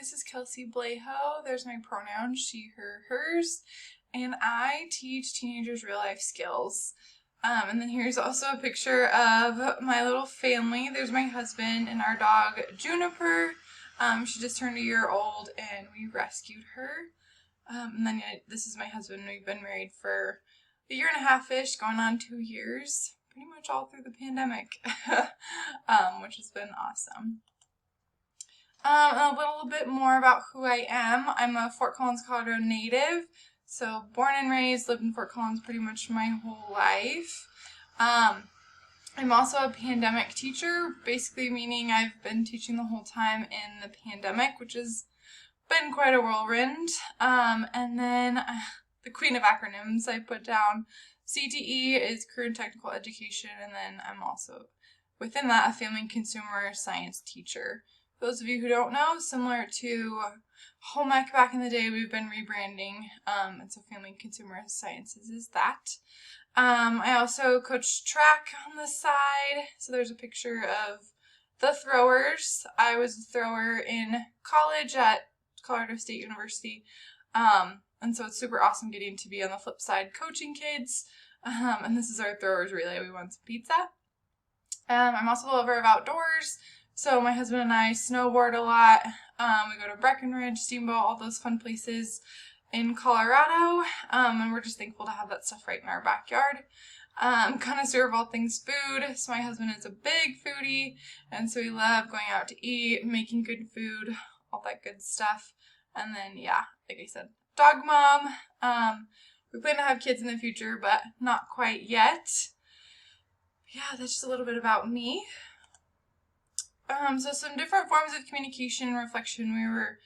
This is Kelsey Blaho. There's my pronouns, she, her, hers. And I teach teenagers real life skills. And then here's also a picture of my little family. There's my husband and our dog, Juniper. She just turned a year old and we rescued her. And then this is my husband. We've been married for a year and a half-ish, going on 2 years. Pretty much all through the pandemic, which has been awesome. A little bit more about who I am. I'm a Fort Collins, Colorado native. So born and raised, lived in Fort Collins pretty much my whole life. I'm also a pandemic teacher, basically meaning I've been teaching the whole time in the pandemic, which has been quite a whirlwind. And then the queen of acronyms I put down. CTE is Career and Technical Education, and then I'm also, within that, a Family and Consumer Science teacher. For those of you who don't know, similar to Home Ec back in the day, we've been rebranding, and so Family and Consumer Sciences is that. I also coach track on the side, so there's a picture of the throwers. I was a thrower in college at Colorado State University, and so it's super awesome getting to be on the flip side coaching kids. And this is our throwers relay. We won some pizza. I'm also a lover of outdoors. So my husband and I snowboard a lot. We go to Breckenridge, Steamboat, all those fun places in Colorado. And we're just thankful to have that stuff right in our backyard. Connoisseur of all things food. So my husband is a big foodie. And so we love going out to eat, making good food, all that good stuff. And then, yeah, like I said, dog mom. We plan to have kids in the future, but not quite yet. Yeah, that's just a little bit about me. So some different forms of communication and reflection. We were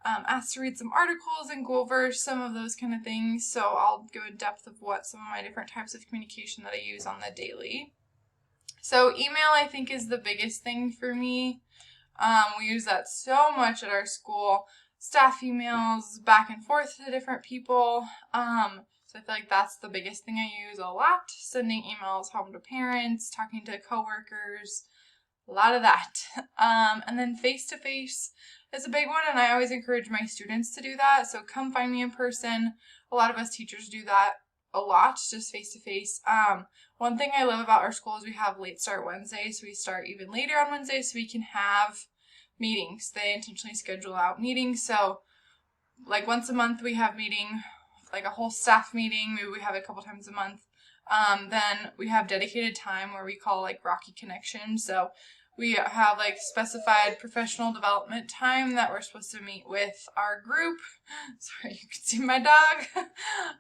asked to read some articles and go over some of those kind of things. So I'll go in depth of what some of my different types of communication that I use on the daily. So email, I think, is the biggest thing for me. We use that so much at our school. Staff emails, back and forth to different people. So I feel like that's the biggest thing I use a lot. Sending emails home to parents, talking to coworkers, a lot of that. And then face-to-face is a big one, and I always encourage my students to do that. So come find me in person. A lot of us teachers do that a lot, just face-to-face. One thing I love about our school is we have late start Wednesday, so we start even later on Wednesday so we can have meetings. They intentionally schedule out meetings. So like once a month we have meeting, like a whole staff meeting. Maybe we have it a couple times a month. Then we have dedicated time where we call like Rocky Connection. So we have like specified professional development time that we're supposed to meet with our group. Sorry, you can see my dog.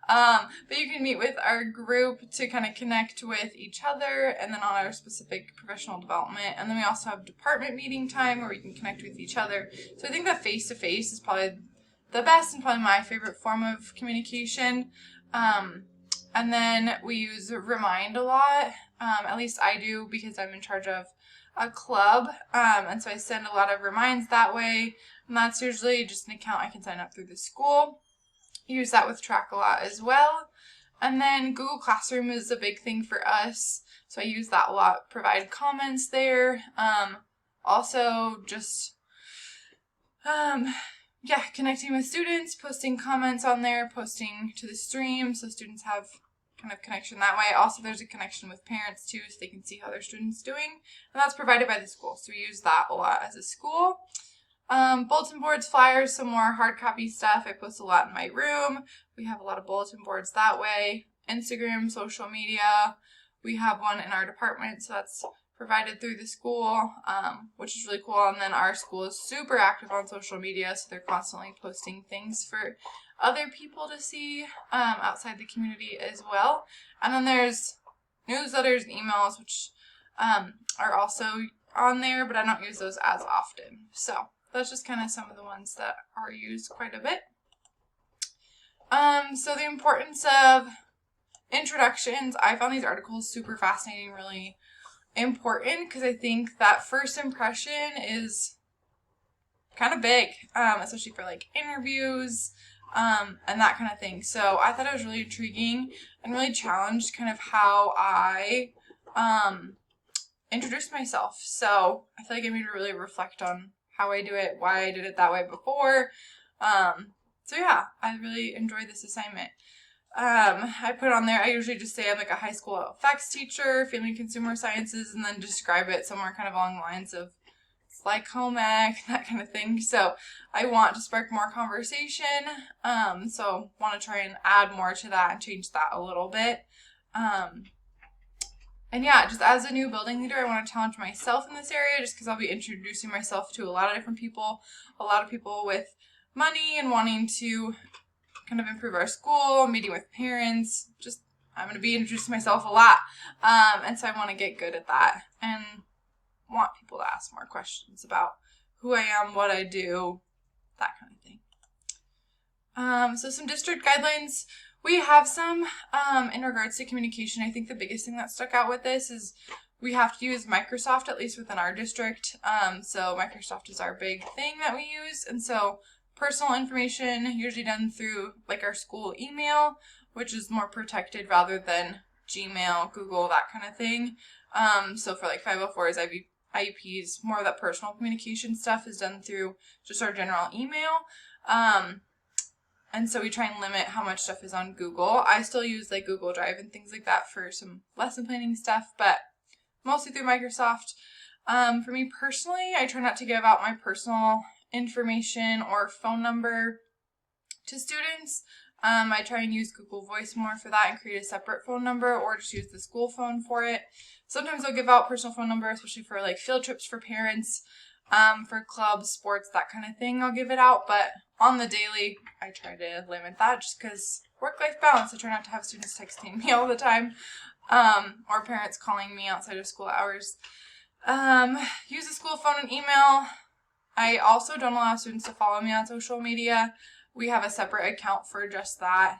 But you can meet with our group to kind of connect with each other and then on our specific professional development. And then we also have department meeting time where we can connect with each other. So I think that face-to-face is probably the best and probably my favorite form of communication. And then we use Remind a lot. At least I do because I'm in charge of a club. And so I send a lot of reminds that way. And that's usually just an account I can sign up through the school. Use that with track a lot as well. And then Google Classroom is a big thing for us. So I use that a lot. Provide comments there. Also just, connecting with students, posting comments on there, posting to the stream so students have kind of connection that way. Also, there's a connection with parents too so they can see how their student's doing. And that's provided by the school. So we use that a lot as a school. Bulletin boards, flyers, some more hard copy stuff. I post a lot in my room. We have a lot of bulletin boards that way. Instagram, social media. We have one in our department, so that's provided through the school, which is really cool. And then our school is super active on social media, so they're constantly posting things for other people to see outside the community as well. And then there's newsletters and emails, which are also on there, but I don't use those as often. So that's just kind of some of the ones that are used quite a bit. So the importance of introductions. I found these articles super fascinating, really important, because I think that first impression is kind of big, especially for like interviews and that kind of thing. So I thought it was really intriguing and really challenged kind of how I introduced myself. So I feel like I made me really reflect on how I do it, why I did it that way before. So yeah, I really enjoyed this assignment. I put on there, I usually just say I'm like a high school effects teacher, family consumer sciences, and then describe it somewhere kind of along the lines of it's like home ec, that kind of thing. So I want to spark more conversation. So want to try and add more to that and change that a little bit. And yeah, just as a new building leader, I want to challenge myself in this area just because I'll be introducing myself to a lot of different people, a lot of people with money and wanting to kind of improve our school, meeting with parents. Just, I'm going to be introducing myself a lot. And so I want to get good at that and want people to ask more questions about who I am, what I do, that kind of thing. So some district guidelines. We have some in regards to communication. I think the biggest thing that stuck out with this is we have to use Microsoft, at least within our district. So Microsoft is our big thing that we use. And so personal information usually done through like our school email, which is more protected rather than Gmail, Google, that kind of thing. So for like 504s, IEPs, more of that personal communication stuff is done through just our general email. And so we try and limit how much stuff is on Google. I still use like Google Drive and things like that for some lesson planning stuff, but mostly through Microsoft. For me personally, I try not to give out my personal information or phone number to students. I try and use Google Voice more for that and create a separate phone number or just use the school phone for it. Sometimes I'll give out personal phone number, especially for like field trips for parents, for clubs, sports, that kind of thing. I'll give it out, but on the daily, I try to limit that just because work-life balance. I try not to have students texting me all the time, or parents calling me outside of school hours. Use the school phone and email. I also don't allow students to follow me on social media. We have a separate account for just that.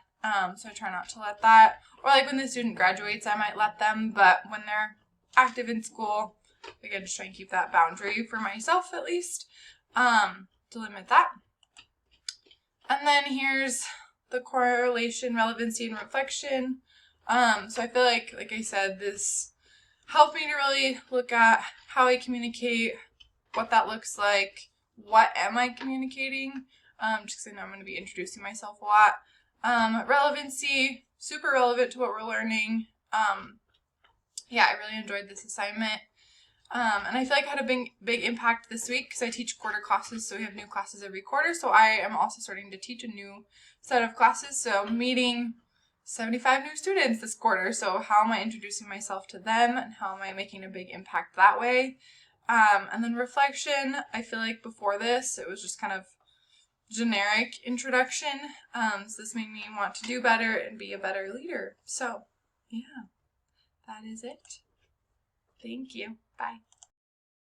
So I try not to let that. Or like when the student graduates, I might let them, but when they're active in school, again, just try and keep that boundary for myself at least, to limit that. And then here's the correlation, relevancy, and reflection. So I feel like I said, this helped me to really look at how I communicate, what that looks like, what am I communicating, just because I know I'm going to be introducing myself a lot. Relevancy, super relevant to what we're learning. Yeah, I really enjoyed this assignment. And I feel like I had a big impact this week because I teach quarter classes, so we have new classes every quarter. So I am also starting to teach a new set of classes. So I'm meeting 75 new students this quarter. So how am I introducing myself to them and how am I making a big impact that way? And then reflection, I feel like before this, it was just kind of generic introduction. So this made me want to do better and be a better leader. So yeah, that is it. Thank you. Bye.